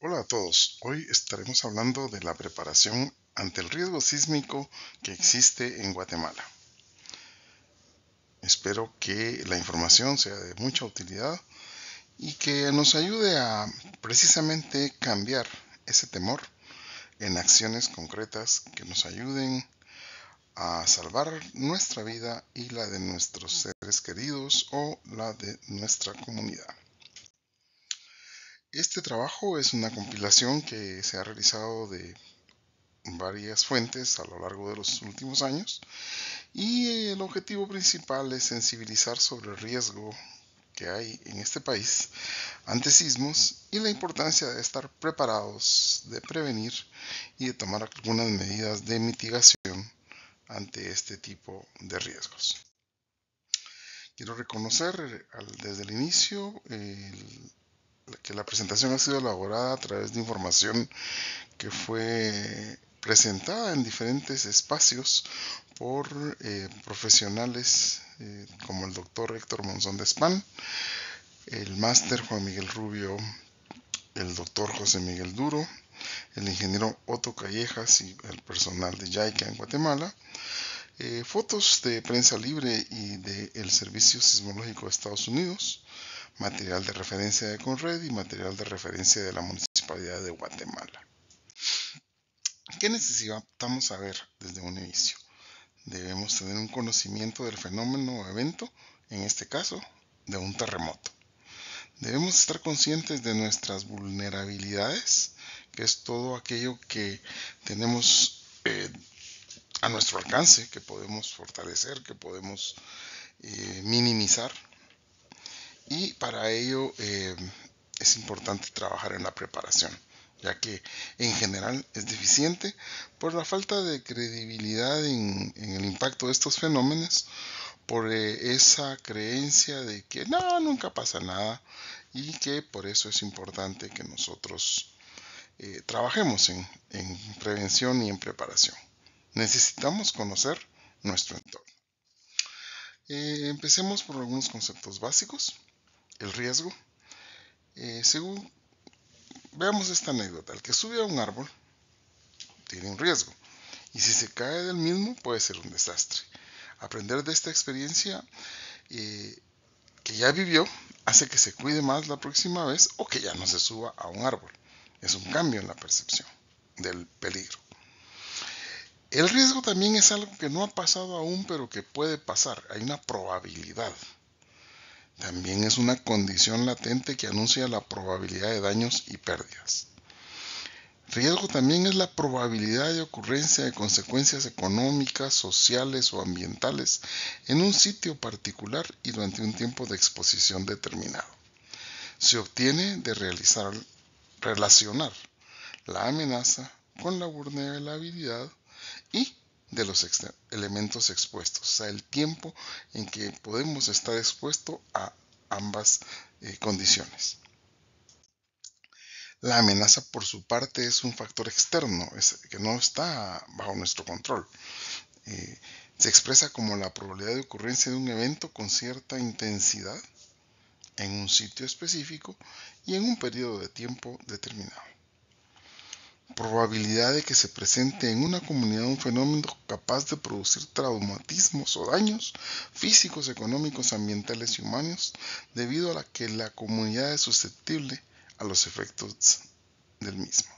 Hola a todos, hoy estaremos hablando de la preparación ante el riesgo sísmico que existe en Guatemala. Espero que la información sea de mucha utilidad y que nos ayude a precisamente cambiar ese temor en acciones concretas que nos ayuden a salvar nuestra vida y la de nuestros seres queridos o la de nuestra comunidad. Este trabajo es una compilación que se ha realizado de varias fuentes a lo largo de los últimos años y el objetivo principal es sensibilizar sobre el riesgo que hay en este país ante sismos y la importancia de estar preparados, de prevenir y de tomar algunas medidas de mitigación ante este tipo de riesgos. Quiero reconocer desde el inicio que la presentación ha sido elaborada a través de información que fue presentada en diferentes espacios por profesionales como el doctor Héctor Monzón de Span, el máster Juan Miguel Rubio, el doctor José Miguel Duro, el ingeniero Otto Callejas y el personal de JICA en Guatemala, fotos de prensa libre y del Servicio Sismológico de Estados Unidos, material de referencia de Conred y material de referencia de la Municipalidad de Guatemala. ¿Qué necesitamos saber desde un inicio? Debemos tener un conocimiento del fenómeno o evento, en este caso, de un terremoto. Debemos estar conscientes de nuestras vulnerabilidades, que es todo aquello que tenemos a nuestro alcance, que podemos fortalecer, que podemos minimizar. Y para ello es importante trabajar en la preparación, ya que en general es deficiente por la falta de credibilidad en el impacto de estos fenómenos, por esa creencia de que no, nunca pasa nada y que por eso es importante que nosotros trabajemos en prevención y en preparación. Necesitamos conocer nuestro entorno. Empecemos por algunos conceptos básicos. El riesgo. Según veamos esta anécdota, el que sube a un árbol tiene un riesgo y si se cae del mismo puede ser un desastre. Aprender de esta experiencia que ya vivió hace que se cuide más la próxima vez o que ya no se suba a un árbol. Es un cambio en la percepción del peligro. El riesgo también es algo que no ha pasado aún, pero que puede pasar. Hay una probabilidad. También es una condición latente que anuncia la probabilidad de daños y pérdidas. Riesgo también es la probabilidad de ocurrencia de consecuencias económicas, sociales o ambientales en un sitio particular y durante un tiempo de exposición determinado. Se obtiene de relacionar la amenaza con la vulnerabilidad y de los elementos expuestos, o sea, el tiempo en que podemos estar expuestos a ambas condiciones. La amenaza, por su parte, es un factor externo, que no está bajo nuestro control. Se expresa como la probabilidad de ocurrencia de un evento con cierta intensidad en un sitio específico y en un periodo de tiempo determinado. Probabilidad de que se presente en una comunidad un fenómeno capaz de producir traumatismos o daños físicos, económicos, ambientales y humanos, debido a la que la comunidad es susceptible a los efectos del mismo.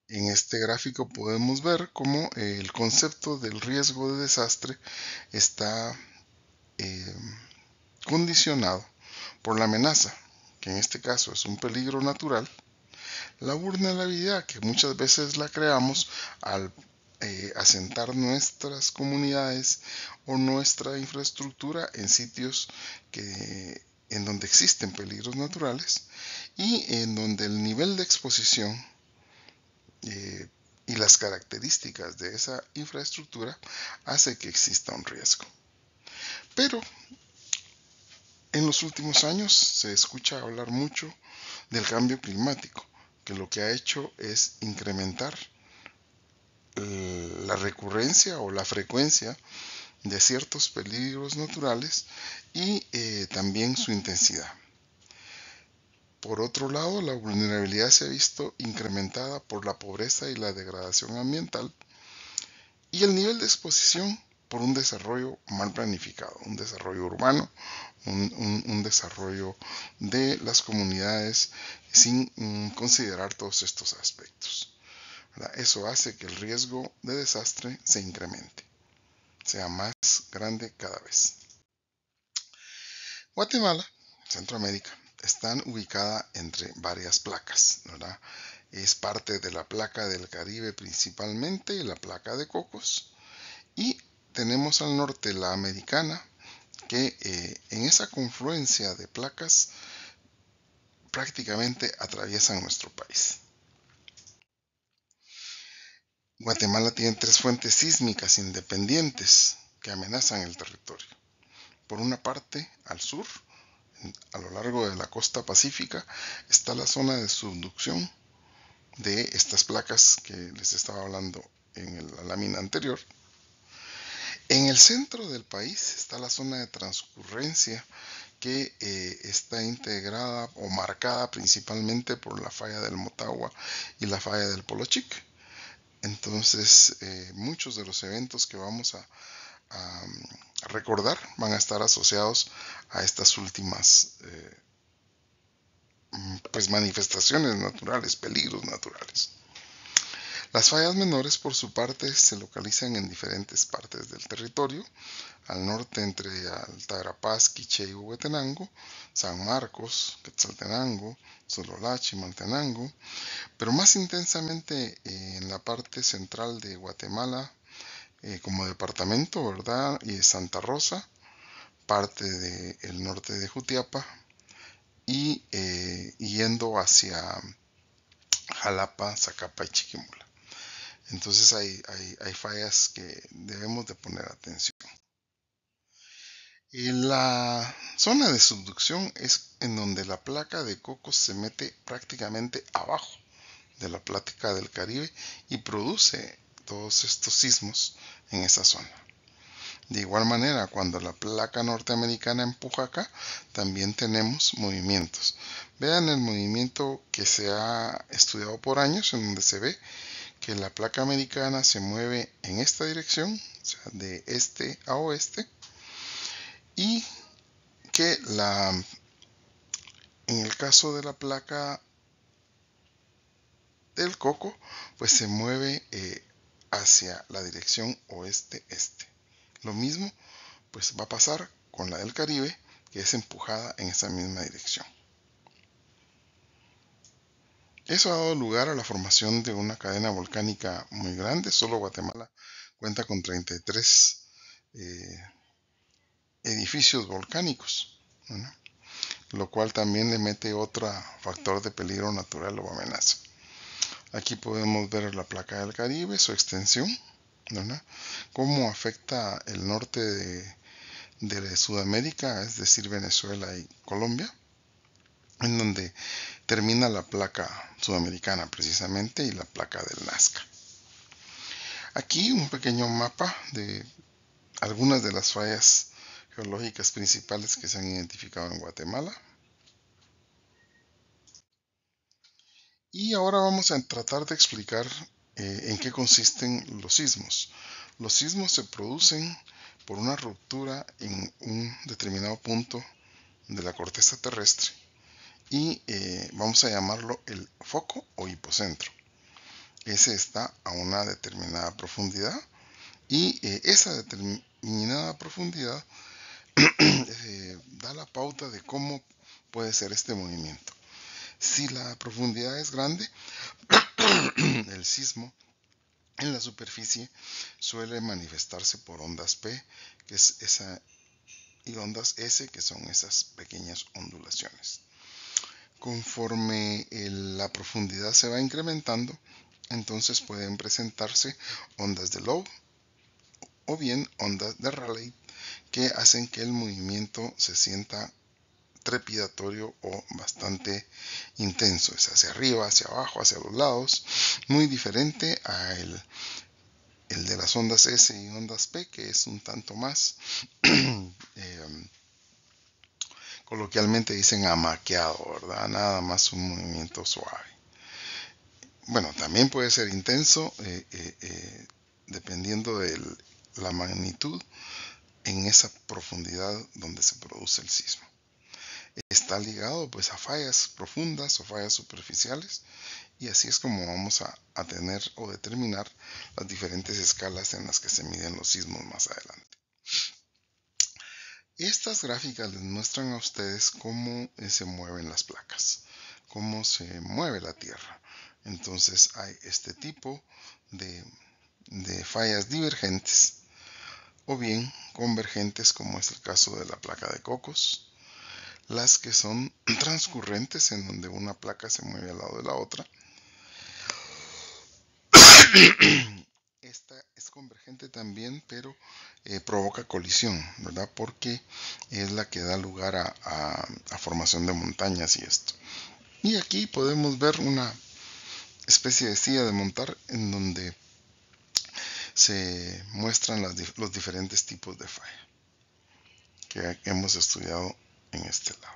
En este gráfico podemos ver cómo el concepto del riesgo de desastre está condicionado por la amenaza, que en este caso es un peligro natural, la vulnerabilidad, que muchas veces la creamos al asentar nuestras comunidades o nuestra infraestructura en sitios en donde existen peligros naturales y en donde el nivel de exposición y las características de esa infraestructura hace que exista un riesgo. Pero en los últimos años se escucha hablar mucho del cambio climático, que lo que ha hecho es incrementar la recurrencia o la frecuencia de ciertos peligros naturales y también su intensidad. Por otro lado, la vulnerabilidad se ha visto incrementada por la pobreza y la degradación ambiental y el nivel de exposición por un desarrollo mal planificado, un desarrollo urbano, un desarrollo de las comunidades sin considerar todos estos aspectos, ¿verdad? Eso hace que el riesgo de desastre se incremente, sea más grande cada vez. Guatemala, Centroamérica, están ubicada entre varias placas, ¿verdad? Es parte de la placa del Caribe principalmente y la placa de Cocos. Y tenemos al norte la americana, que en esa confluencia de placas prácticamente atraviesan nuestro país. Guatemala tiene 3 fuentes sísmicas independientes que amenazan el territorio. Por una parte, al sur, a lo largo de la costa pacífica, está la zona de subducción de estas placas que les estaba hablando en la lámina anterior. En el centro del país está la zona de transcurrencia que está integrada o marcada principalmente por la falla del Motagua y la falla del Polochic. Entonces, muchos de los eventos que vamos a recordar van a estar asociados a estas últimas manifestaciones naturales, peligros naturales. Las fallas menores, por su parte, se localizan en diferentes partes del territorio. Al norte entre Altagrapaz, Quiché y Huehuetenango, San Marcos, Quetzaltenango, Sololachi, Maltenango, pero más intensamente en la parte central de Guatemala como departamento, ¿verdad? Y Santa Rosa, parte del norte de Jutiapa y yendo hacia Jalapa, Zacapa y Chiquimula. Entonces hay fallas que debemos de poner atención. Y la zona de subducción es en donde la placa de Cocos se mete prácticamente abajo de la placa del Caribe y produce todos estos sismos en esa zona. De igual manera, cuando la placa norteamericana empuja acá, también tenemos movimientos. Vean el movimiento que se ha estudiado por años, en donde se ve que la placa americana se mueve en esta dirección, o sea, de este a oeste, y que en el caso de la placa del Coco, pues se mueve hacia la dirección oeste-este. Lo mismo pues va a pasar con la del Caribe, que es empujada en esa misma dirección. Eso ha dado lugar a la formación de una cadena volcánica muy grande. Solo Guatemala cuenta con 33 edificios volcánicos, ¿no? Lo cual también le mete otro factor de peligro natural o amenaza. Aquí podemos ver la placa del Caribe, su extensión, ¿no? Cómo afecta el norte de Sudamérica, es decir, Venezuela y Colombia, en donde termina la placa sudamericana precisamente y la placa del Nazca. Aquí un pequeño mapa de algunas de las fallas geológicas principales que se han identificado en Guatemala. Y ahora vamos a tratar de explicar en qué consisten los sismos. Los sismos se producen por una ruptura en un determinado punto de la corteza terrestre y vamos a llamarlo el foco o hipocentro. Ese está a una determinada profundidad y esa determinada profundidad da la pauta de cómo puede ser este movimiento. Si la profundidad es grande, el sismo en la superficie suele manifestarse por ondas P, que es esa, y ondas S, que son esas pequeñas ondulaciones. Conforme la profundidad se va incrementando, entonces pueden presentarse ondas de Lowe o bien ondas de Rayleigh, que hacen que el movimiento se sienta trepidatorio o bastante intenso. Es hacia arriba, hacia abajo, hacia los lados, muy diferente a el de las ondas S y ondas P, que es un tanto más coloquialmente dicen amaqueado, ¿verdad? Nada más un movimiento suave. Bueno, también puede ser intenso dependiendo de la magnitud en esa profundidad donde se produce el sismo. Está ligado pues a fallas profundas o fallas superficiales, y así es como vamos a tener o determinar las diferentes escalas en las que se miden los sismos más adelante. Estas gráficas les muestran a ustedes cómo se mueven las placas, cómo se mueve la Tierra. Entonces hay este tipo de fallas divergentes o bien convergentes, como es el caso de la placa de Cocos, las que son transcurrentes, en donde una placa se mueve al lado de la otra. Esta es convergente también, pero provoca colisión, ¿verdad? Porque es la que da lugar a formación de montañas y esto. Y aquí podemos ver una especie de silla de montar en donde se muestran los diferentes tipos de falla que hemos estudiado en este lado.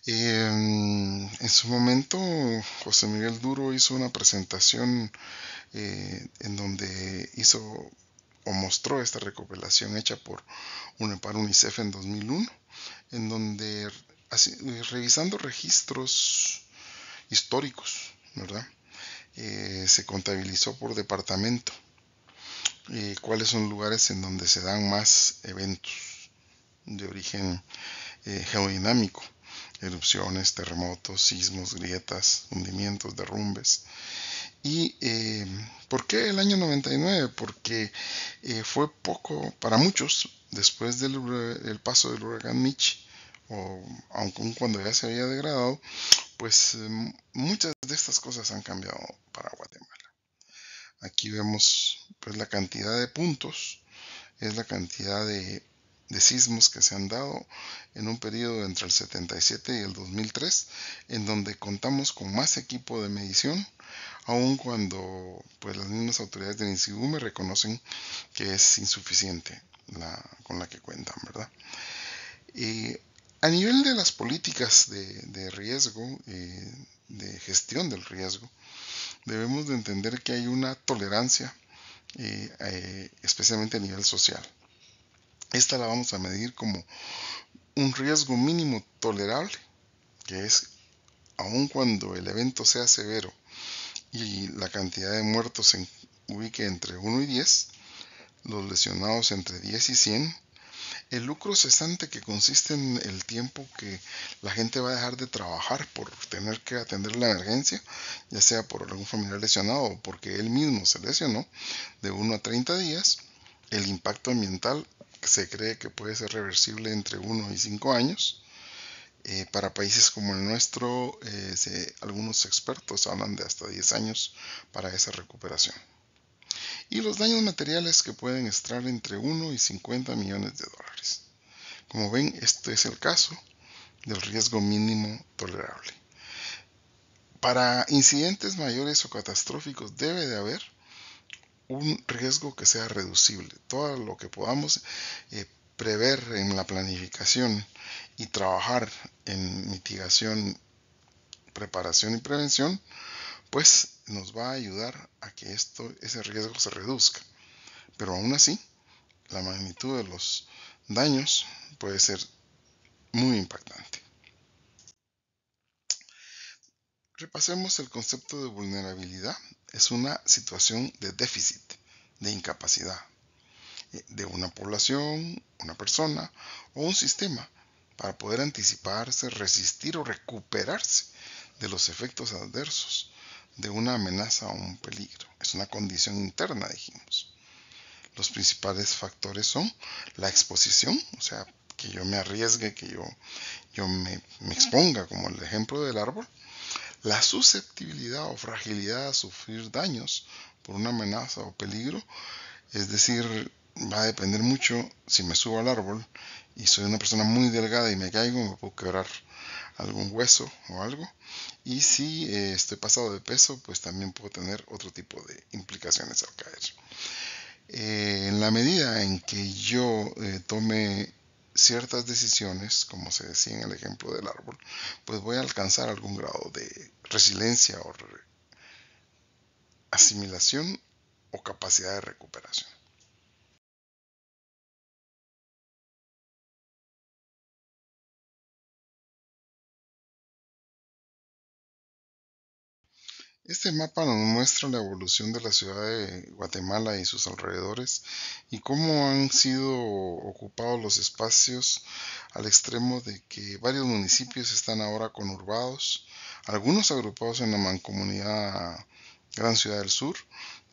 En su momento, José Miguel Duro hizo una presentación en donde hizo o mostró esta recopilación hecha por para UNICEF en 2001, en donde revisando registros históricos, ¿verdad? Se contabilizó por departamento cuáles son lugares en donde se dan más eventos de origen geodinámico: erupciones, terremotos, sismos, grietas, hundimientos, derrumbes. ¿Y por qué el año 99? Porque fue poco para muchos después del paso del huracán Mitch, o aun cuando ya se había degradado, pues muchas de estas cosas han cambiado para Guatemala. Aquí vemos pues la cantidad de puntos, es la cantidad de sismos que se han dado en un periodo entre el 77 y el 2003, en donde contamos con más equipo de medición, aun cuando pues las mismas autoridades del INSIGUME reconocen que es insuficiente con la que cuentan, ¿verdad? A nivel de las políticas de riesgo, de gestión del riesgo, debemos de entender que hay una tolerancia, especialmente a nivel social. Esta la vamos a medir como un riesgo mínimo tolerable, que es aun cuando el evento sea severo y la cantidad de muertos se ubique entre 1 y 10, los lesionados entre 10 y 100, el lucro cesante, que consiste en el tiempo que la gente va a dejar de trabajar por tener que atender la emergencia, ya sea por algún familiar lesionado o porque él mismo se lesionó, de 1 a 30 días. El impacto ambiental se cree que puede ser reversible entre 1 y 5 años. Para países como el nuestro, algunos expertos hablan de hasta 10 años para esa recuperación. Y los daños materiales, que pueden estar entre 1 y 50 millones de dólares. Como ven, este es el caso del riesgo mínimo tolerable. Para incidentes mayores o catastróficos debe de haber un riesgo que sea reducible. Todo lo que podamos prever en la planificación y trabajar en mitigación, preparación y prevención, pues nos va a ayudar a que ese riesgo se reduzca. Pero aún así, la magnitud de los daños puede ser muy impactante. Repasemos el concepto de vulnerabilidad. Es una situación de déficit, de incapacidad de una población, una persona o un sistema para poder anticiparse, resistir o recuperarse de los efectos adversos de una amenaza o un peligro. Es una condición interna, dijimos. Los principales factores son la exposición, o sea, que yo me arriesgue, que yo me exponga, como el ejemplo del árbol. La susceptibilidad o fragilidad a sufrir daños por una amenaza o peligro, es decir, va a depender mucho. Si me subo al árbol y soy una persona muy delgada y me caigo, me puedo quebrar algún hueso o algo. Y si estoy pasado de peso, pues también puedo tener otro tipo de implicaciones al caer. En la medida en que yo tome ciertas decisiones, como se decía en el ejemplo del árbol, pues voy a alcanzar algún grado de resiliencia o asimilación o capacidad de recuperación. Este mapa nos muestra la evolución de la ciudad de Guatemala y sus alrededores y cómo han sido ocupados los espacios al extremo de que varios municipios están ahora conurbados, algunos agrupados en la mancomunidad Gran Ciudad del Sur,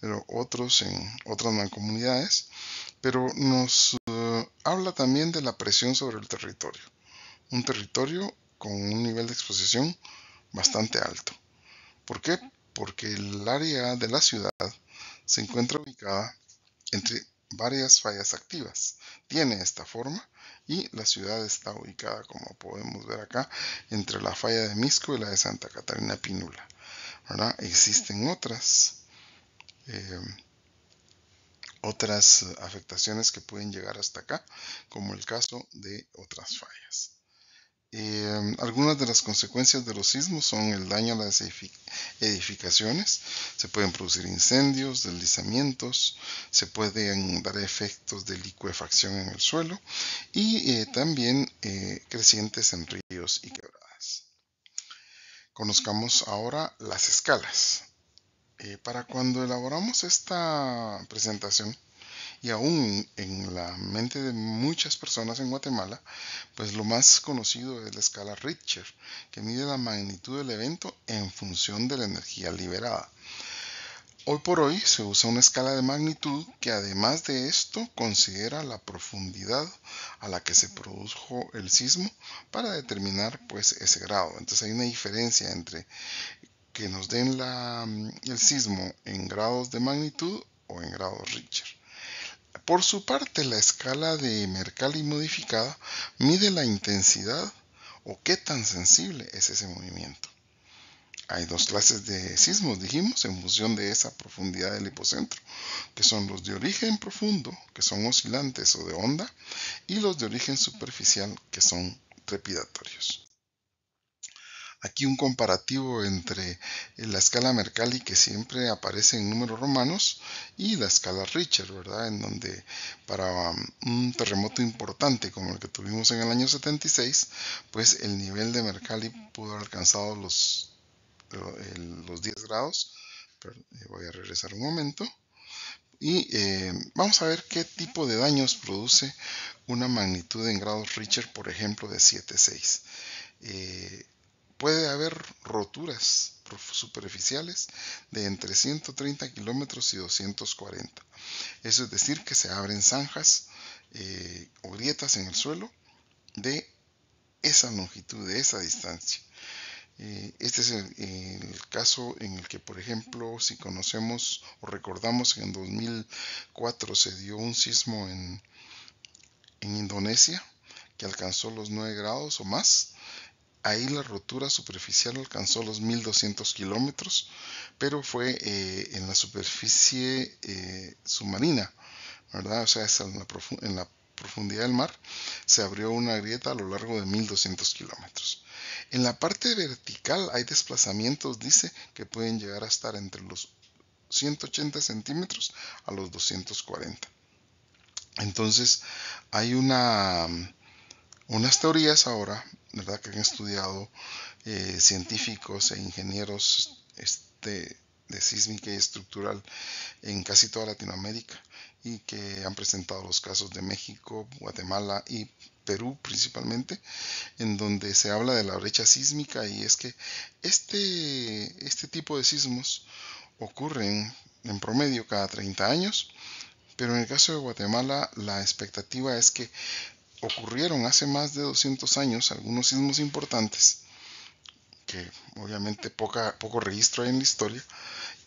pero otros en otras mancomunidades, pero nos habla también de la presión sobre el territorio, un territorio con un nivel de exposición bastante alto. ¿Por qué? Porque el área de la ciudad se encuentra ubicada entre varias fallas activas. Tiene esta forma y la ciudad está ubicada, como podemos ver acá, entre la falla de Misco y la de Santa Catarina Pinula, ¿verdad? Existen eh, otras afectaciones que pueden llegar hasta acá, como el caso de otras fallas. Algunas de las consecuencias de los sismos son el daño a las edificaciones, se pueden producir incendios, deslizamientos, se pueden dar efectos de licuefacción en el suelo y también crecientes en ríos y quebradas. Conozcamos ahora las escalas. Para cuando elaboramos esta presentación, y aún en la mente de muchas personas en Guatemala, pues lo más conocido es la escala Richter, que mide la magnitud del evento en función de la energía liberada. Hoy por hoy se usa una escala de magnitud que además de esto considera la profundidad a la que se produjo el sismo para determinar pues ese grado. Entonces hay una diferencia entre que nos den el sismo en grados de magnitud o en grados Richter. Por su parte, la escala de Mercalli modificada mide la intensidad o qué tan sensible es ese movimiento. Hay dos clases de sismos, dijimos, en función de esa profundidad del hipocentro, que son los de origen profundo, que son oscilantes o de onda, y los de origen superficial, que son trepidatorios. Aquí un comparativo entre la escala Mercalli, que siempre aparece en números romanos, y la escala Richter, ¿verdad? En donde para un terremoto importante como el que tuvimos en el año 76, pues el nivel de Mercalli pudo haber alcanzado los 10 grados. Pero, voy a regresar un momento. Y vamos a ver qué tipo de daños produce una magnitud en grados Richter, por ejemplo, de 7,6. Puede haber roturas superficiales de entre 130 kilómetros y 240. Eso es decir, que se abren zanjas o grietas en el suelo de esa longitud, de esa distancia. Este es el caso en el que, por ejemplo, si conocemos o recordamos que en 2004 se dio un sismo en Indonesia que alcanzó los 9 grados o más. Ahí la rotura superficial alcanzó los 1200 kilómetros, pero fue en la superficie submarina, ¿verdad? O sea, en la profundidad del mar se abrió una grieta a lo largo de 1200 kilómetros. En la parte vertical hay desplazamientos, dice, que pueden llegar a estar entre los 180 centímetros a los 240. Entonces, hay unas teorías ahora, ¿verdad?, que han estudiado científicos e ingenieros de sísmica y estructural en casi toda Latinoamérica y que han presentado los casos de México, Guatemala y Perú principalmente, en donde se habla de la brecha sísmica, y es que este tipo de sismos ocurren en promedio cada 30 años, pero en el caso de Guatemala la expectativa es que ocurrieron hace más de 200 años algunos sismos importantes, que obviamente poco registro hay en la historia,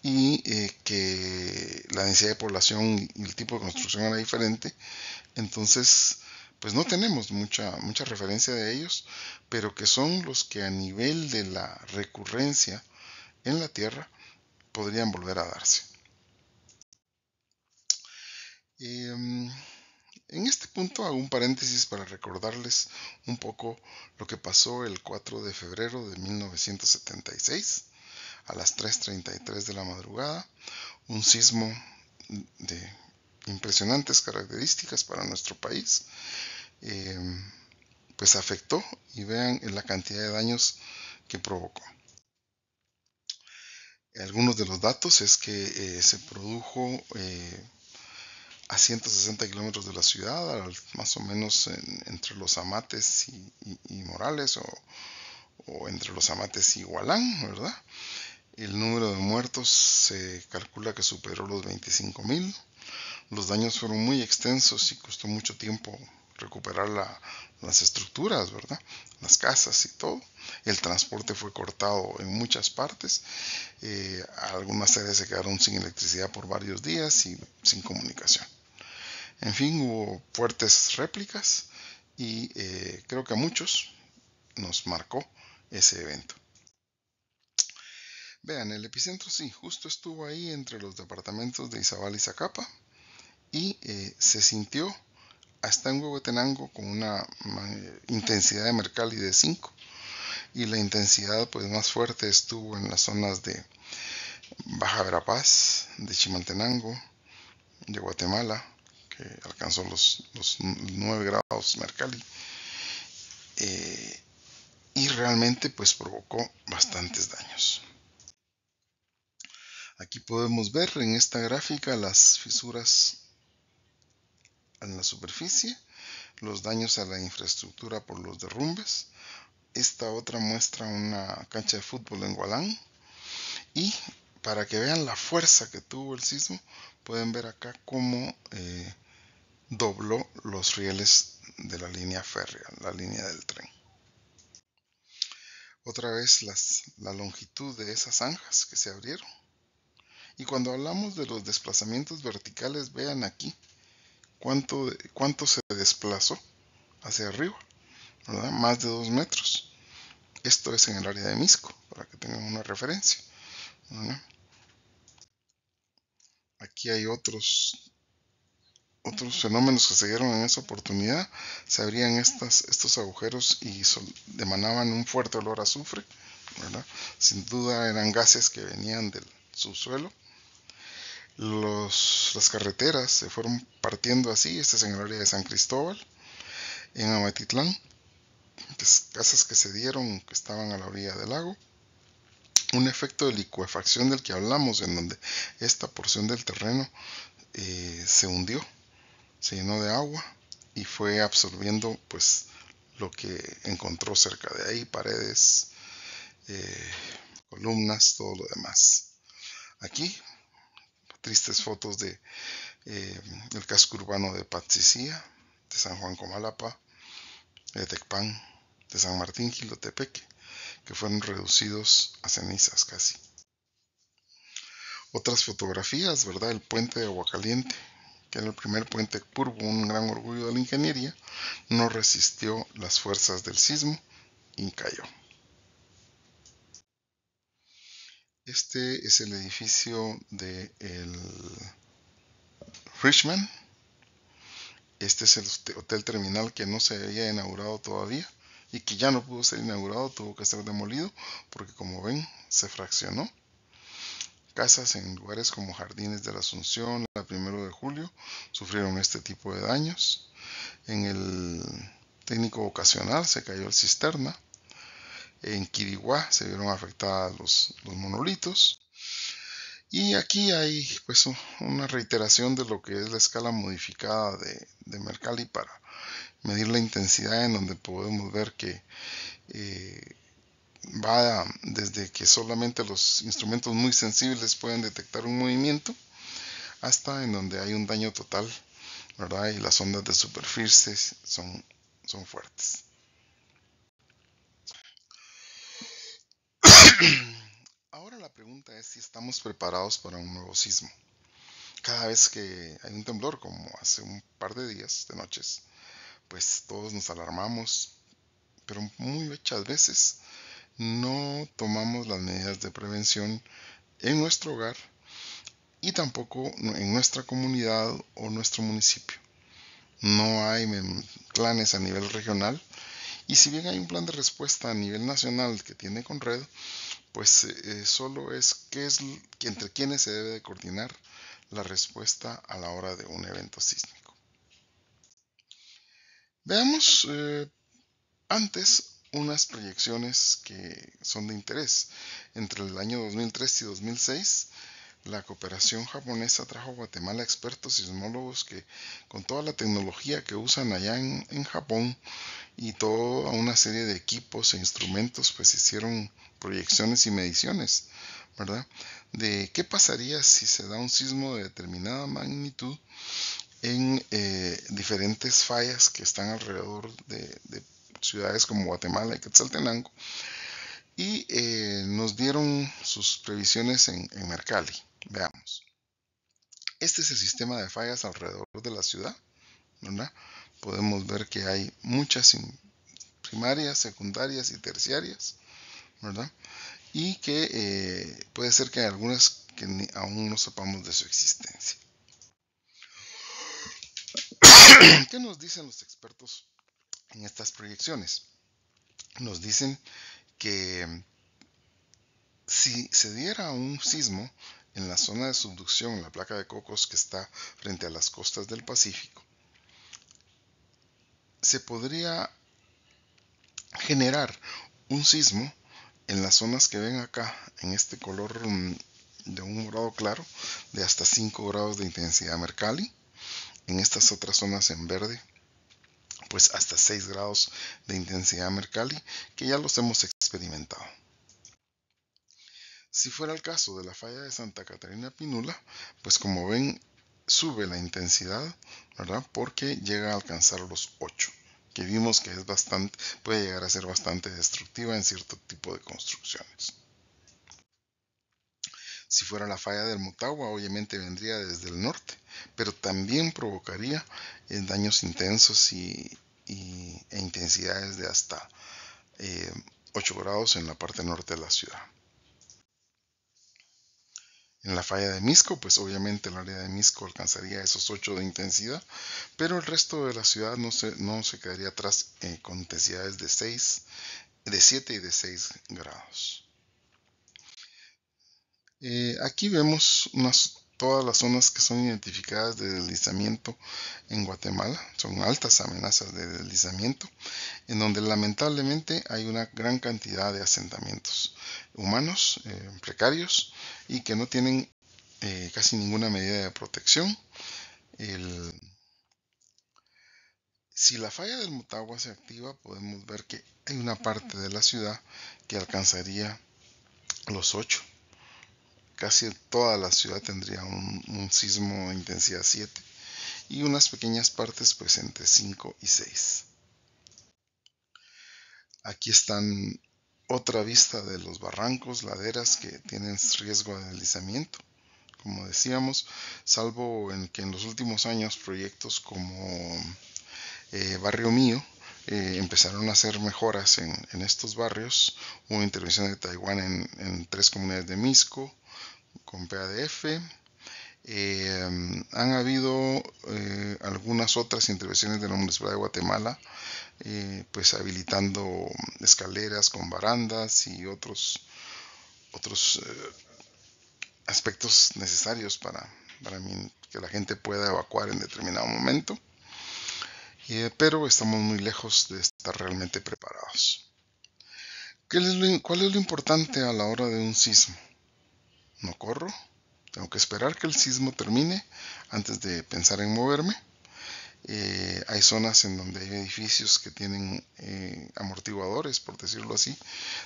y que la densidad de población y el tipo de construcción era diferente. Entonces, pues no tenemos mucha referencia de ellos, pero que son los que a nivel de la recurrencia en la Tierra podrían volver a darse. En este punto hago un paréntesis para recordarles un poco lo que pasó el 4 de febrero de 1976 a las 3:33 de la madrugada, un sismo de impresionantes características para nuestro país, pues afectó, y vean la cantidad de daños que provocó. Algunos de los datos es que se produjo a 160 kilómetros de la ciudad, más o menos entre los Amates y Morales, o entre los Amates y Hualán, ¿verdad? El número de muertos se calcula que superó los 25,000. Los daños fueron muy extensos y costó mucho tiempo recuperar las estructuras, ¿verdad? Las casas y todo. El transporte fue cortado en muchas partes. Algunas áreas se quedaron sin electricidad por varios días y sin comunicación. En fin, hubo fuertes réplicas y creo que a muchos nos marcó ese evento. Vean, el epicentro sí, justo estuvo ahí entre los departamentos de Izabal y Zacapa, y se sintió hasta en Huehuetenango con una intensidad de Mercalli de 5, y la intensidad pues más fuerte estuvo en las zonas de Baja Verapaz, de Chimaltenango, de Guatemala, que alcanzó los 9 grados Mercalli, y realmente pues provocó bastantes daños. Aquí podemos ver en esta gráfica las fisuras en la superficie, los daños a la infraestructura por los derrumbes. Esta otra muestra una cancha de fútbol en Hualán, y para que vean la fuerza que tuvo el sismo, pueden ver acá cómo dobló los rieles de la línea férrea, la línea del tren. Otra vez la longitud de esas zanjas que se abrieron. Y cuando hablamos de los desplazamientos verticales, vean aquí cuánto se desplazó hacia arriba, ¿verdad? Más de 2 metros. Esto es en el área de Misco, para que tengan una referencia, ¿verdad? Aquí hay otros fenómenos que se dieron en esa oportunidad. Se abrían estos agujeros y emanaban un fuerte olor a azufre, ¿verdad? Sin duda eran gases que venían del subsuelo. Las carreteras se fueron partiendo así. Este es en el área de San Cristóbal, en Amatitlán, casas que se dieron que estaban a la orilla del lago. Un efecto de licuefacción del que hablamos, en donde esta porción del terreno se hundió, se llenó de agua y fue absorbiendo pues lo que encontró cerca de ahí: paredes, columnas, todo lo demás. Aquí tristes fotos de el casco urbano de Patzicía, de San Juan Comalapa, de Tecpan, de San Martín Jilotepeque, que fueron reducidos a cenizas casi. Otras fotografías, ¿verdad? El puente de Aguacaliente, que era el primer puente curvo, un gran orgullo de la ingeniería, no resistió las fuerzas del sismo y cayó. Este es el edificio de el Richmond. Este es el hotel terminal que no se había inaugurado todavía y que ya no pudo ser inaugurado, tuvo que ser demolido porque, como ven, se fraccionó. Casas en lugares como Jardines de la Asunción, la 1 de julio, sufrieron este tipo de daños. En el técnico vocacional se cayó el cisterna. En Quiriguá se vieron afectados los monolitos. Y aquí hay pues una reiteración de lo que es la escala modificada de Mercalli para medir la intensidad, en donde podemos ver que va desde que solamente los instrumentos muy sensibles pueden detectar un movimiento, hasta en donde hay un daño total, ¿verdad? Y las ondas de superficie son fuertes. Ahora la pregunta es si estamos preparados para un nuevo sismo. Cada vez que hay un temblor, como hace un par de días, de noches, pues todos nos alarmamos, pero muchas veces no tomamos las medidas de prevención en nuestro hogar y tampoco en nuestra comunidad o nuestro municipio. no hay planes a nivel regional, y si bien hay un plan de respuesta a nivel nacional que tiene Conred, pues solo es entre quienes se debe de coordinar la respuesta a la hora de un evento sísmico. Veamos antes unas proyecciones que son de interés. Entre el año 2003 y 2006, la cooperación japonesa trajo a Guatemala expertos sismólogos que, con toda la tecnología que usan allá en Japón y toda una serie de equipos e instrumentos, pues hicieron proyecciones y mediciones, ¿verdad? De qué pasaría si se da un sismo de determinada magnitud en diferentes fallas que están alrededor de ciudades como Guatemala y Quetzaltenango, y nos dieron sus previsiones en Mercalli. Veamos. Este es el sistema de fallas alrededor de la ciudad, ¿verdad? Podemos ver que hay muchas primarias, secundarias y terciarias, ¿verdad? Y que puede ser que hay algunas que aún no sepamos de su existencia. ¿Qué nos dicen los expertos en estas proyecciones? Nos dicen que si se diera un sismo en la zona de subducción, en la placa de Cocos que está frente a las costas del Pacífico, se podría generar un sismo en las zonas que ven acá, en este color de un morado claro, de hasta 5 grados de intensidad Mercalli. En estas otras zonas en verde, pues hasta 6 grados de intensidad Mercalli, que ya los hemos experimentado. Si fuera el caso de la falla de Santa Catarina Pinula, pues como ven, sube la intensidad, ¿verdad? Porque llega a alcanzar los 8, que vimos que es bastante, puede llegar a ser bastante destructiva en cierto tipo de construcciones. Si fuera la falla del Motagua, obviamente vendría desde el norte, pero también provocaría daños intensos e intensidades de hasta 8 grados en la parte norte de la ciudad. En la falla de Misco, pues obviamente el área de Misco alcanzaría esos 8 de intensidad, pero el resto de la ciudad no se quedaría atrás con intensidades de 7 y de 6 grados. Aquí vemos todas las zonas que son identificadas de deslizamiento en Guatemala. Son altas amenazas de deslizamiento, en donde lamentablemente hay una gran cantidad de asentamientos humanos precarios y que no tienen casi ninguna medida de protección. Si la falla del Motagua se activa, podemos ver que hay una parte de la ciudad que alcanzaría los 8. Casi toda la ciudad tendría un sismo de intensidad 7 y unas pequeñas partes pues entre 5 y 6. Aquí están otra vista de los barrancos, laderas que tienen riesgo de deslizamiento. Como decíamos, salvo en que en los últimos años proyectos como Barrio Mío empezaron a hacer mejoras en estos barrios. Hubo intervención de Taiwán en 3 comunidades de Misco con PADF. Han habido algunas otras intervenciones de la Municipalidad de Guatemala, pues habilitando escaleras con barandas y otros aspectos necesarios para que la gente pueda evacuar en determinado momento. Pero estamos muy lejos de estar realmente preparados. ¿Cuál es lo importante a la hora de un sismo? No corro, tengo que esperar que el sismo termine antes de pensar en moverme. Hay zonas en donde hay edificios que tienen amortiguadores, por decirlo así,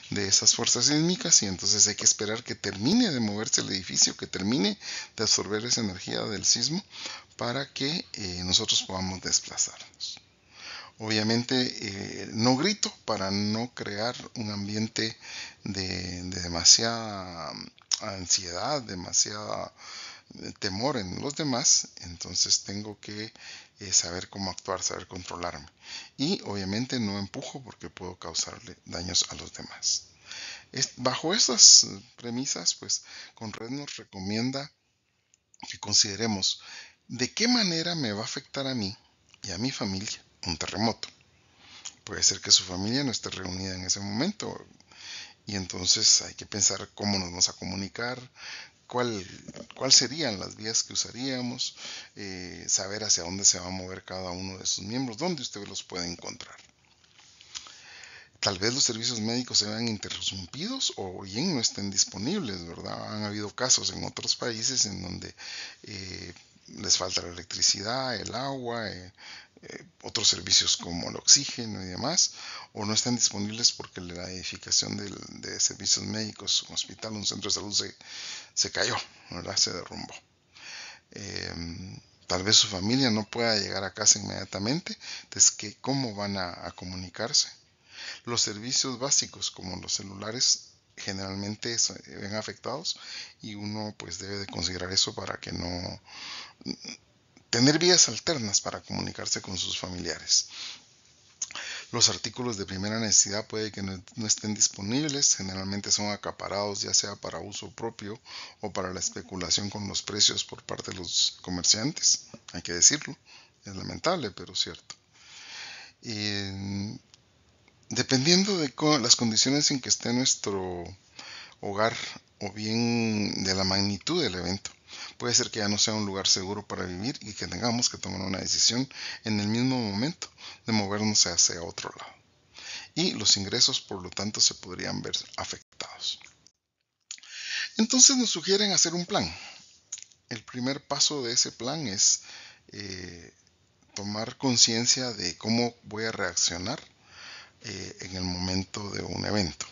de esas fuerzas sísmicas, y entonces hay que esperar que termine de moverse el edificio, que termine de absorber esa energía del sismo para que nosotros podamos desplazarnos. Obviamente no grito para no crear un ambiente de demasiada ansiedad, demasiada temor en los demás. Entonces tengo que saber cómo actuar, saber controlarme, y obviamente no empujo porque puedo causarle daños a los demás. Bajo estas premisas, pues Conred nos recomienda que consideremos de qué manera me va a afectar a mí y a mi familia un terremoto. Puede ser que su familia no esté reunida en ese momento y entonces hay que pensar cómo nos vamos a comunicar, cuál, cuál serían las vías que usaríamos, saber hacia dónde se va a mover cada uno de sus miembros, dónde usted los puede encontrar. Tal vez los servicios médicos se vean interrumpidos o bien no estén disponibles, ¿verdad? Han habido casos en otros países en donde les falta la electricidad, el agua, otros servicios como el oxígeno y demás, o no están disponibles porque la edificación de servicios médicos, un hospital, un centro de salud se cayó, ¿verdad? Se derrumbó. Tal vez su familia no pueda llegar a casa inmediatamente, entonces, ¿cómo van a comunicarse? Los servicios básicos como los celulares generalmente se ven afectados y uno pues debe de considerar eso para que no tener vías alternas para comunicarse con sus familiares. Los artículos de primera necesidad puede que no estén disponibles, generalmente son acaparados ya sea para uso propio o para la especulación con los precios por parte de los comerciantes, hay que decirlo, es lamentable pero cierto. Dependiendo de las condiciones en que esté nuestro hogar o bien de la magnitud del evento, puede ser que ya no sea un lugar seguro para vivir y que tengamos que tomar una decisión en el mismo momento de movernos hacia otro lado. Y los ingresos, por lo tanto, se podrían ver afectados. Entonces nos sugieren hacer un plan. El primer paso de ese plan es tomar conciencia de cómo voy a reaccionar en el momento de un evento.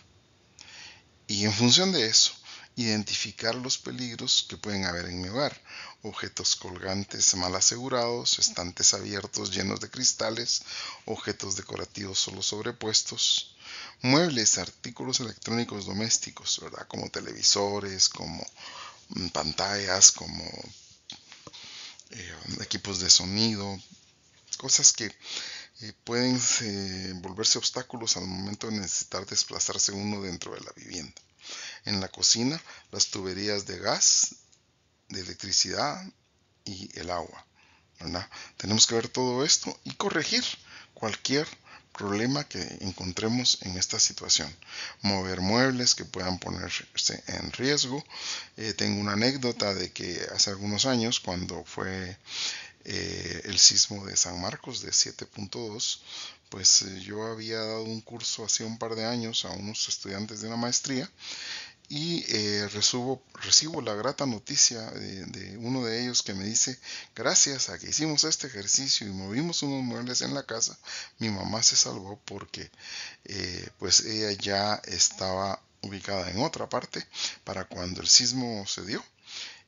Y en función de eso, identificar los peligros que pueden haber en mi hogar. Objetos colgantes mal asegurados, estantes abiertos llenos de cristales, objetos decorativos solo sobrepuestos, muebles, artículos electrónicos domésticos, ¿verdad? Como televisores, como pantallas, como equipos de sonido, cosas que pueden volverse obstáculos al momento de necesitar desplazarse uno dentro de la vivienda. En la cocina, las tuberías de gas, de electricidad y el agua, ¿verdad? Tenemos que ver todo esto y corregir cualquier problema que encontremos en esta situación. Mover muebles que puedan ponerse en riesgo. Tengo una anécdota de que hace algunos años, cuando fue el sismo de San Marcos de 7.2, pues yo había dado un curso hace un par de años a unos estudiantes de una maestría y recibo la grata noticia de uno de ellos que me dice: gracias a que hicimos este ejercicio y movimos unos muebles en la casa, mi mamá se salvó porque pues ella ya estaba ubicada en otra parte para cuando el sismo se dio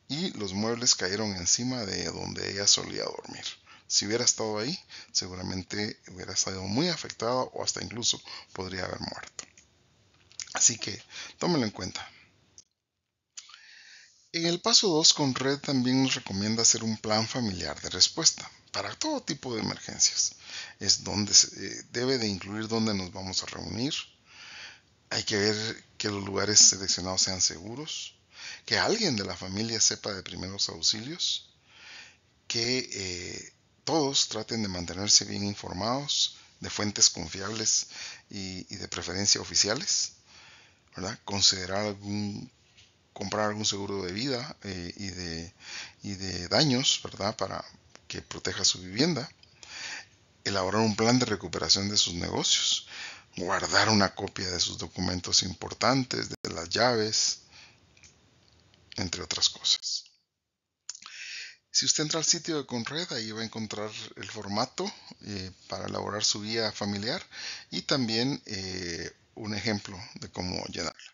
y los muebles cayeron encima de donde ella solía dormir. Si hubiera estado ahí, seguramente hubiera estado muy afectada o hasta incluso podría haber muerto. Así que tómenlo en cuenta. En el paso 2, Conred también nos recomienda hacer un plan familiar de respuesta para todo tipo de emergencias. Es donde debe de incluir dónde nos vamos a reunir. Hay que ver que los lugares seleccionados sean seguros, que alguien de la familia sepa de primeros auxilios, que todos traten de mantenerse bien informados de fuentes confiables y de preferencia oficiales, ¿verdad? Comprar algún seguro de vida y de daños, ¿verdad? Para que proteja su vivienda. Elaborar un plan de recuperación de sus negocios. Guardar una copia de sus documentos importantes, de las llaves, entre otras cosas. Si usted entra al sitio de Conred, ahí va a encontrar el formato para elaborar su guía familiar y también un ejemplo de cómo llenarla.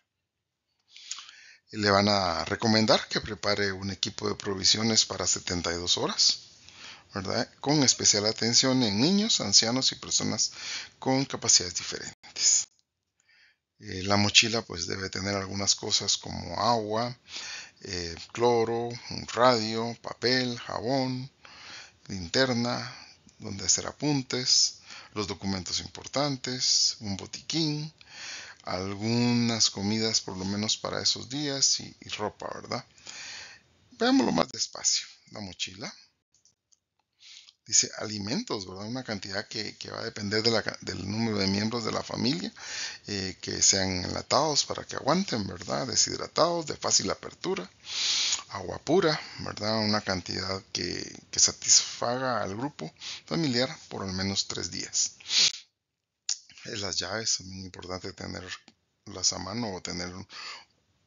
Le van a recomendar que prepare un equipo de provisiones para 72 horas, ¿verdad? Con especial atención en niños, ancianos y personas con capacidades diferentes. La mochila pues debe tener algunas cosas como agua, cloro, un radio, papel, jabón, linterna, donde hacer apuntes, los documentos importantes, un botiquín, algunas comidas por lo menos para esos días y ropa, ¿verdad? Veámoslo más despacio. La mochila Dice alimentos, ¿verdad? Una cantidad que va a depender del número de miembros de la familia, que sean enlatados para que aguanten, ¿verdad? Deshidratados, de fácil apertura, agua pura, ¿verdad? Una cantidad que satisfaga al grupo familiar por al menos 3 días. Las llaves, es muy importante tenerlas a mano o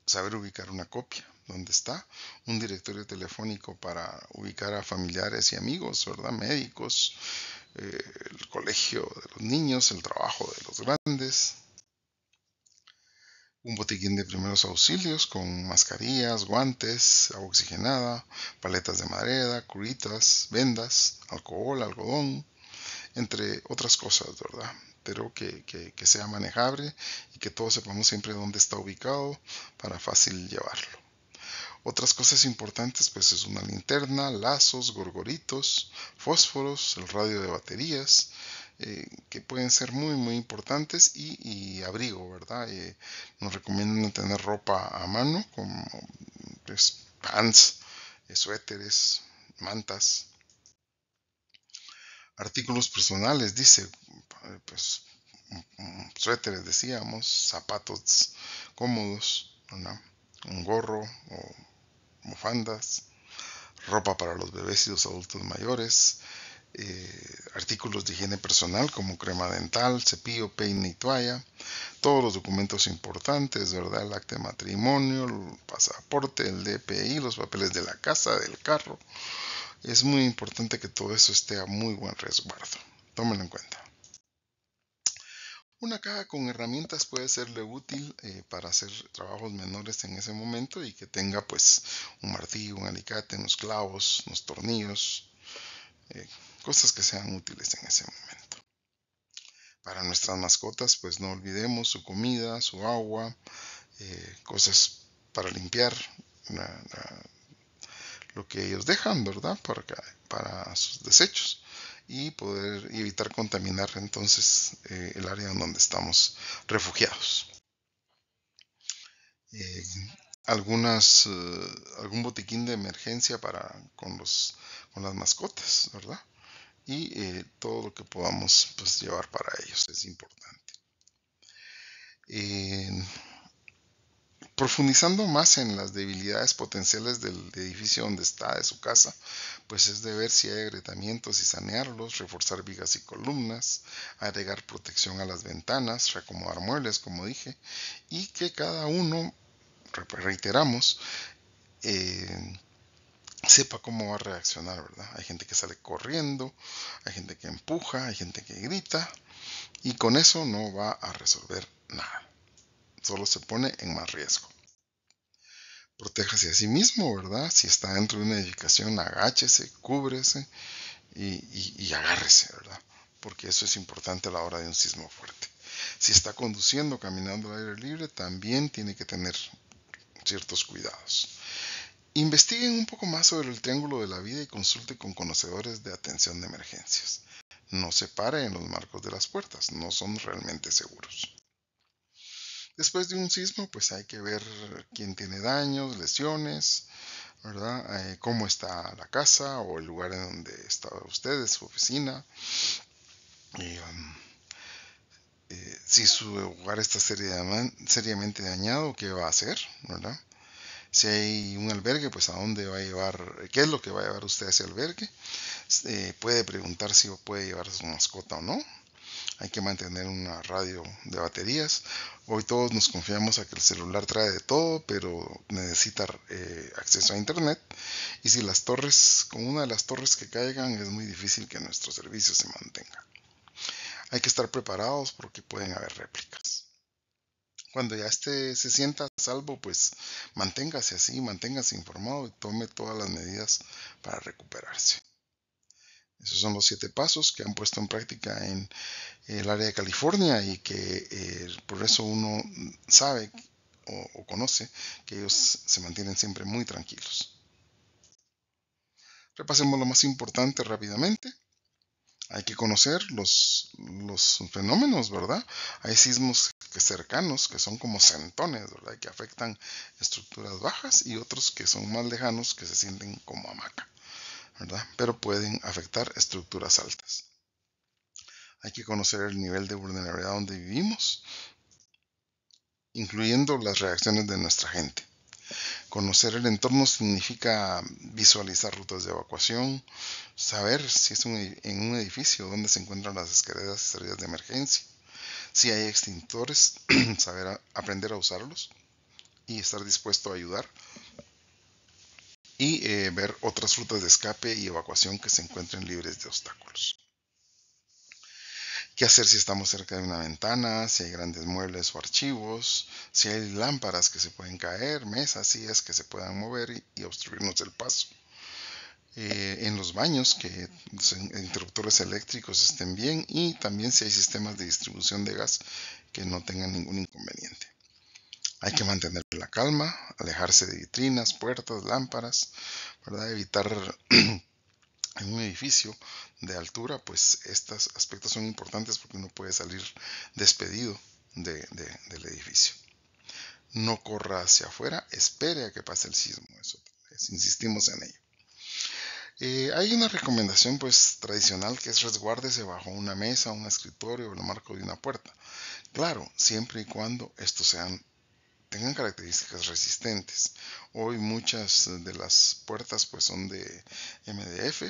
saber ubicar una copia. ¿Dónde está? Un directorio telefónico para ubicar a familiares y amigos, ¿verdad? Médicos, el colegio de los niños, el trabajo de los grandes. Un botiquín de primeros auxilios con mascarillas, guantes, agua oxigenada, paletas de madera, curitas, vendas, alcohol, algodón, entre otras cosas, ¿verdad? Pero que sea manejable y que todos sepamos siempre dónde está ubicado para fácil llevarlo. Otras cosas importantes pues es una linterna, lazos, gorgoritos, fósforos, el radio de baterías, que pueden ser muy importantes y abrigo, ¿verdad? Nos recomiendan tener ropa a mano como pues, pants, suéteres, mantas, artículos personales, dice, pues suéteres decíamos, zapatos cómodos, ¿no? Un gorro o bufandas, ropa para los bebés y los adultos mayores, artículos de higiene personal como crema dental, cepillo, peine y toalla, todos los documentos importantes, ¿verdad? El acta de matrimonio, el pasaporte, el DPI, los papeles de la casa, del carro. Es muy importante que todo eso esté a muy buen resguardo. Tómenlo en cuenta. Una caja con herramientas puede serle útil para hacer trabajos menores en ese momento y que tenga pues un martillo, un alicate, unos clavos, unos tornillos, eh, cosas que sean útiles en ese momento. Para nuestras mascotas pues no olvidemos su comida, su agua, cosas para limpiar lo que ellos dejan, ¿verdad? Para sus desechos y poder evitar contaminar entonces el área en donde estamos refugiados. Eh, algún botiquín de emergencia con las mascotas, ¿verdad? Y todo lo que podamos pues, llevar para ellos es importante. Eh, Profundizando más en las debilidades potenciales del edificio donde está, de su casa, pues es de ver si hay agrietamientos y sanearlos, reforzar vigas y columnas, agregar protección a las ventanas, reacomodar muebles, como dije, y que cada uno, reiteramos, eh, sepa cómo va a reaccionar, ¿verdad? Hay gente que sale corriendo, hay gente que empuja, hay gente que grita, y con eso no va a resolver nada, solo se pone en más riesgo. Protéjase a sí mismo, ¿verdad? Si está dentro de una edificación, agáchese, cúbrese y agárrese, ¿verdad? Porque eso es importante a la hora de un sismo fuerte. Si está conduciendo, caminando al aire libre, también tiene que tener ciertos cuidados. Investiguen un poco más sobre el triángulo de la vida y consulte con conocedores de atención de emergencias. No se pare en los marcos de las puertas, no son realmente seguros. Después de un sismo, pues hay que ver quién tiene daños, lesiones, ¿verdad? Cómo está la casa o el lugar en donde estaba usted, su oficina. Y, si su hogar está seriamente dañado, ¿qué va a hacer? ¿Verdad? Si hay un albergue, pues a dónde va a llevar, qué es lo que va a llevar usted a ese albergue. Puede preguntar si puede llevar a su mascota o no. Hay que mantener una radio de baterías. Hoy todos nos confiamos a que el celular trae de todo, pero necesita acceso a internet. Y si con una de las torres que caigan, es muy difícil que nuestro servicio se mantenga. Hay que estar preparados porque pueden haber réplicas. Cuando ya se sienta a salvo, pues manténgase así, manténgase informado y tome todas las medidas para recuperarse. Esos son los 7 pasos que han puesto en práctica en el área de California y que por eso uno sabe o conoce que ellos se mantienen siempre muy tranquilos. Repasemos lo más importante rápidamente. Hay que conocer los fenómenos, ¿verdad? Hay sismos cercanos que son como centones, ¿verdad? Que afectan estructuras bajas y otros que son más lejanos que se sienten como hamaca. ¿verdad? Pero pueden afectar estructuras altas. Hay que conocer el nivel de vulnerabilidad donde vivimos, incluyendo las reacciones de nuestra gente. Conocer el entorno significa visualizar rutas de evacuación, saber si es en un edificio donde se encuentran las escaleras y salidas de emergencia, si hay extintores, aprender a usarlos y estar dispuesto a ayudar, y ver otras rutas de escape y evacuación que se encuentren libres de obstáculos. ¿Qué hacer si estamos cerca de una ventana? Si hay grandes muebles o archivos, si hay lámparas que se pueden caer, mesas, sillas que se puedan mover y obstruirnos el paso. En los baños, que los interruptores eléctricos estén bien, y también si hay sistemas de distribución de gas que no tengan ningún inconveniente. Hay que mantener la calma, alejarse de vitrinas, puertas, lámparas, ¿verdad? Evitar en un edificio de altura, pues estos aspectos son importantes porque uno puede salir despedido del edificio. No corra hacia afuera, espere a que pase el sismo, eso insistimos en ello. Hay una recomendación pues tradicional que es resguárdese bajo una mesa, un escritorio o el marco de una puerta. Claro, siempre y cuando estos tengan características resistentes. Hoy muchas de las puertas pues son de MDF.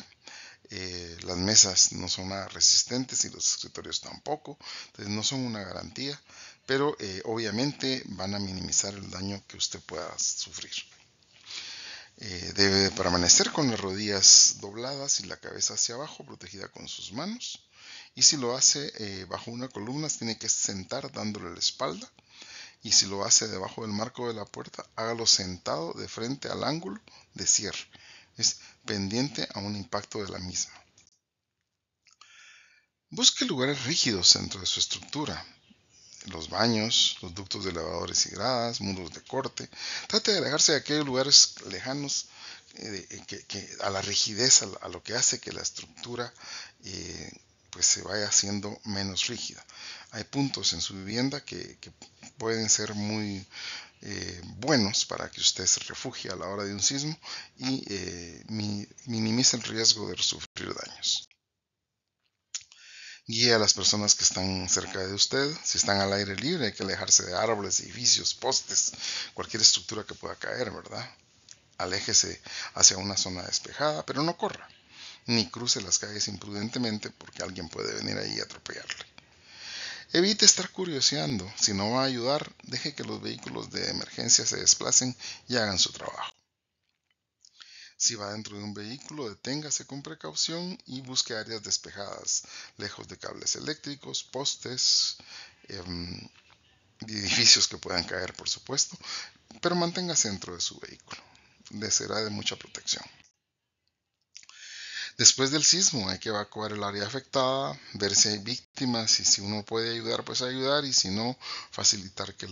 Las mesas no son nada resistentes y los escritorios tampoco, entonces no son una garantía, pero obviamente van a minimizar el daño que usted pueda sufrir. Debe permanecer con las rodillas dobladas y la cabeza hacia abajo, protegida con sus manos, y si lo hace bajo una columna, tiene que sentar dándole la espalda, y si lo hace debajo del marco de la puerta, hágalo sentado de frente al ángulo de cierre, es pendiente a un impacto de la misma. Busque lugares rígidos dentro de su estructura, los baños, los ductos de elevadores y gradas, muros de corte. Trate de alejarse de aquellos lugares lejanos a la rigidez, a lo que hace que la estructura pues se vaya haciendo menos rígida. Hay puntos en su vivienda que pueden ser muy buenos para que usted se refugie a la hora de un sismo y minimice el riesgo de sufrir daños. Guíe a las personas que están cerca de usted. Si están al aire libre, hay que alejarse de árboles, edificios, postes, cualquier estructura que pueda caer, ¿verdad? Aléjese hacia una zona despejada, pero no corra, ni cruce las calles imprudentemente porque alguien puede venir ahí y atropellarle. Evite estar curioseando. Si no va a ayudar, deje que los vehículos de emergencia se desplacen y hagan su trabajo. Si va dentro de un vehículo, deténgase con precaución y busque áreas despejadas, lejos de cables eléctricos, postes, edificios que puedan caer, por supuesto, pero manténgase dentro de su vehículo. Le será de mucha protección. Después del sismo hay que evacuar el área afectada, ver si hay víctimas y si uno puede ayudar, pues ayudar, y si no, facilitar que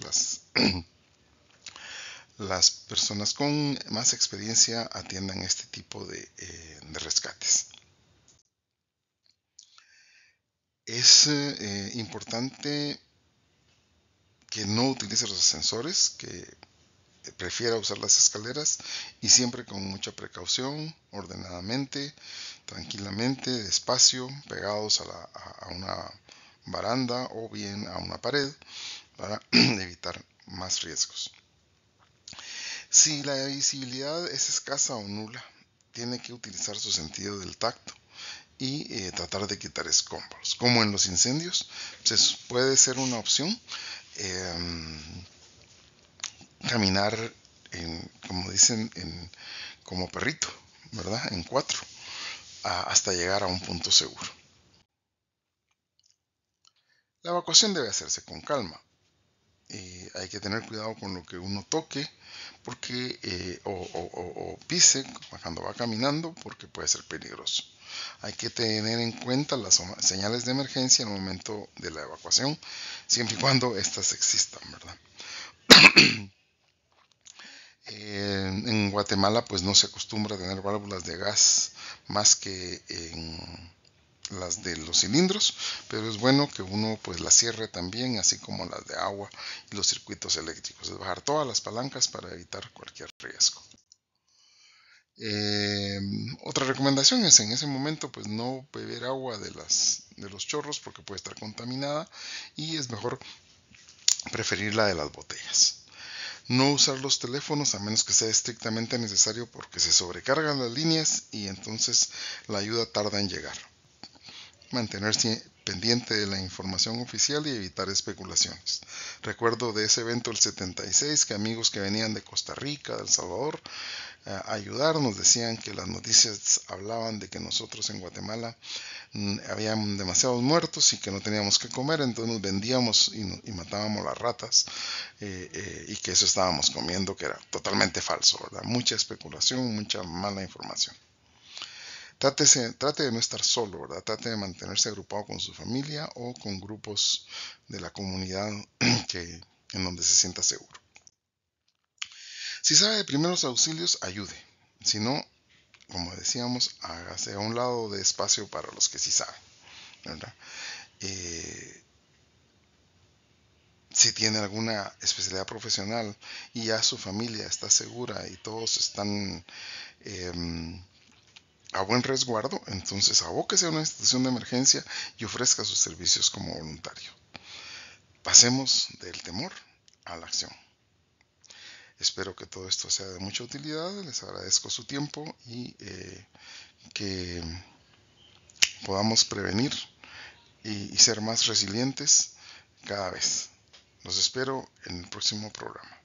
las personas con más experiencia atiendan este tipo de rescates. Es importante que no utilice los ascensores, que prefiera usar las escaleras, y siempre con mucha precaución, ordenadamente, tranquilamente, despacio, pegados a una baranda o bien a una pared para evitar más riesgos. Si la visibilidad es escasa o nula, tiene que utilizar su sentido del tacto y tratar de quitar escombros. Como en los incendios, puede ser una opción caminar, como dicen, como perrito, ¿verdad? En cuatro, hasta llegar a un punto seguro. La evacuación debe hacerse con calma. Hay que tener cuidado con lo que uno toque porque o pise cuando va caminando, porque puede ser peligroso. Hay que tener en cuenta las señales de emergencia en el momento de la evacuación, siempre y cuando estas existan, ¿verdad? En Guatemala pues no se acostumbra a tener válvulas de gas más que en las de los cilindros, pero es bueno que uno pues las cierre también, así como las de agua y los circuitos eléctricos. Es bajar todas las palancas para evitar cualquier riesgo. Eh, Otra recomendación es en ese momento pues no beber agua de los chorros porque puede estar contaminada y es mejor preferir la de las botellas. No usar los teléfonos a menos que sea estrictamente necesario porque se sobrecargan las líneas y entonces la ayuda tarda en llegar. Mantenerse pendiente de la información oficial y evitar especulaciones. Recuerdo de ese evento del 76 que amigos que venían de Costa Rica, de El Salvador, a ayudar nos decían que las noticias hablaban de que nosotros en Guatemala habían demasiados muertos y que no teníamos que comer, entonces nos vendíamos y matábamos las ratas y que eso estábamos comiendo, que era totalmente falso, ¿verdad? Mucha especulación, mucha mala información. Trate de no estar solo, ¿verdad? Trate de mantenerse agrupado con su familia o con grupos de la comunidad en donde se sienta seguro. Si sabe de primeros auxilios, ayude. Si no, como decíamos, hágase a un lado de espacio para los que sí saben, ¿verdad? Eh, si tiene alguna especialidad profesional y ya su familia está segura y todos están a buen resguardo, entonces abóquese a una institución de emergencia y ofrezca sus servicios como voluntario. Pasemos del temor a la acción. Espero que todo esto sea de mucha utilidad. Les agradezco su tiempo y que podamos prevenir y ser más resilientes cada vez. Los espero en el próximo programa.